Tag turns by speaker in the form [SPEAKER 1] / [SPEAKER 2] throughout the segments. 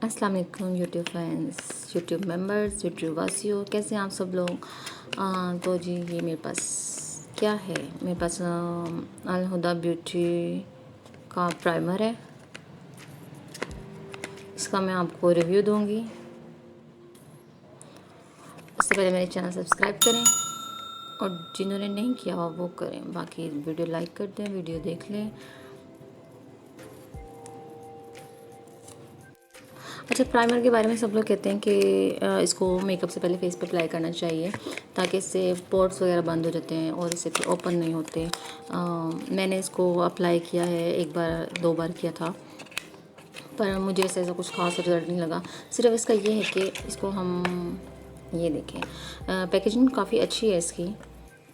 [SPEAKER 1] अस्सलाम वालेकुम YouTube friends, YouTube members, YouTube वासियों, कैसे हैं आप सब लोग। तो जी ये मेरे पास क्या है, मेरे पास अल हुदा ब्यूटी का प्राइमर है। इसका मैं आपको रिव्यू दूंगी। उससे पहले मेरे चैनल सब्सक्राइब करें और जिन्होंने नहीं किया हुआ वो करें। बाकी वीडियो लाइक कर दें, वीडियो देख लें। अच्छा, प्राइमर के बारे में सब लोग कहते हैं कि इसको मेकअप से पहले फेस पे अप्लाई करना चाहिए ताकि इससे पोर्स वगैरह बंद हो जाते हैं और इससे फिर ओपन नहीं होते। मैंने इसको अप्लाई किया है, एक बार 2 बार किया था, पर मुझे ऐसा कुछ खास रिजल्ट नहीं लगा। सिर्फ इसका ये है कि इसको हम ये देखें, पैकेजिंग काफ़ी अच्छी है इसकी।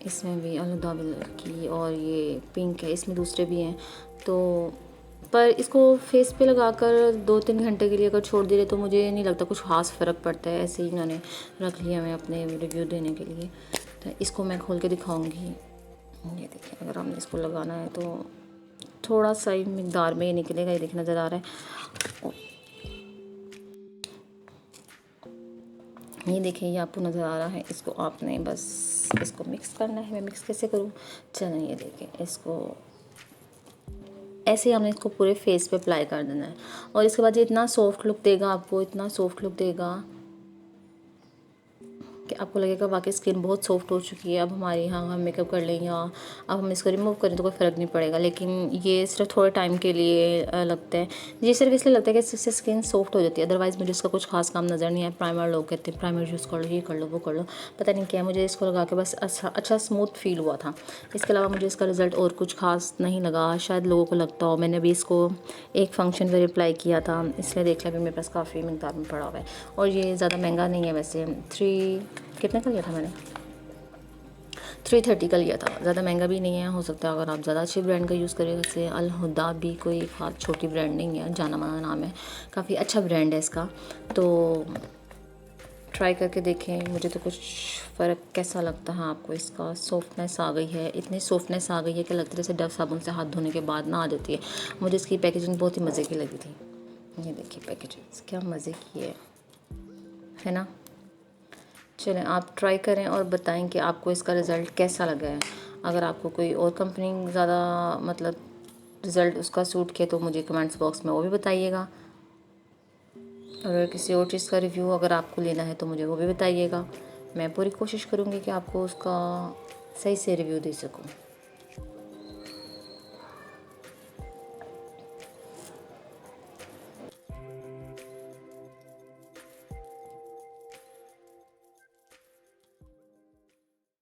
[SPEAKER 1] इसमें भी अलुदाबिल की और ये पिंक है, इसमें दूसरे भी हैं। तो पर इसको फेस पे लगाकर 2-3 घंटे के लिए अगर छोड़ दे रहे तो मुझे नहीं लगता कुछ खास फ़र्क पड़ता है। ऐसे ही इन्होंने रख लिया मैं अपने रिव्यू देने के लिए। तो इसको मैं खोल के दिखाऊंगी। ये देखिए, अगर हमने इसको लगाना है तो थोड़ा सा ही मिकदार में ये निकलेगा। ये देखिए नज़र आ रहा है, ये देखिए, ये आपको नज़र आ रहा है। इसको आपने बस इसको मिक्स करना है। मैं मिक्स कैसे करूँ, चलें ये देखिए। इसको ऐसे ही हमने इसको पूरे फेस पे अप्लाई कर देना है और इसके बाद ये इतना सॉफ्ट लुक देगा आपको, इतना सॉफ्ट लुक देगा कि आपको लगेगा वाकई स्किन बहुत सॉफ्ट हो चुकी है। अब हमारी, हाँ, हम मेकअप कर लें या अब हम इसको रिमूव करें तो कोई फ़र्क नहीं पड़ेगा। लेकिन ये सिर्फ थोड़े टाइम के लिए लगता है। ये सिर्फ इसलिए लगता है कि इससे स्किन सॉफ्ट हो जाती है। अदरवाइज़ मुझे इसका कुछ खास काम नज़र नहीं आया। प्राइमर लोग कहते हैं प्राइमर यूज़ कर लो, ये कर लो, वो कर लो, पता नहीं क्या। मुझे इसको लगा के बस अच्छा स्मूथ फील हुआ था। इसके अलावा मुझे इसका रिज़ल्ट और कुछ खास नहीं लगा। शायद लोगों को लगता हो। मैंने अभी इसको एक फंक्शन पर अप्लाई किया था, इसलिए देख लिया। अभी मेरे पास काफ़ी मिकदार में पड़ा हुआ है और ये ज़्यादा महंगा नहीं है वैसे। कितने का लिया था मैंने? 330 का लिया था। ज़्यादा महंगा भी नहीं है। हो सकता है अगर आप ज़्यादा अच्छी ब्रांड का यूज़ करें। वैसे अल हुदा भी कोई खास छोटी ब्रांड नहीं है, जाना माना नाम है, काफ़ी अच्छा ब्रांड है इसका। तो ट्राई करके देखें। मुझे तो कुछ फ़र्क कैसा लगता है आपको। इसका सॉफ्टनेस आ गई है, इतनी सॉफ्टनेस आ गई है कि लगता है जैसे डव साबुन से हाथ धोने के बाद ना आ जाती है। मुझे इसकी पैकेजिंग बहुत ही मज़े की लगी थी। ये देखिए पैकेजिंग क्या मज़े की है ना। चलें, आप ट्राई करें और बताएं कि आपको इसका रिज़ल्ट कैसा लगा है। अगर आपको कोई और कंपनी ज़्यादा मतलब रिज़ल्ट उसका सूट किया तो मुझे कमेंट्स बॉक्स में वो भी बताइएगा। अगर किसी और चीज़ का रिव्यू अगर आपको लेना है तो मुझे वो भी बताइएगा। मैं पूरी कोशिश करूँगी कि आपको उसका सही से रिव्यू दे सकूँ।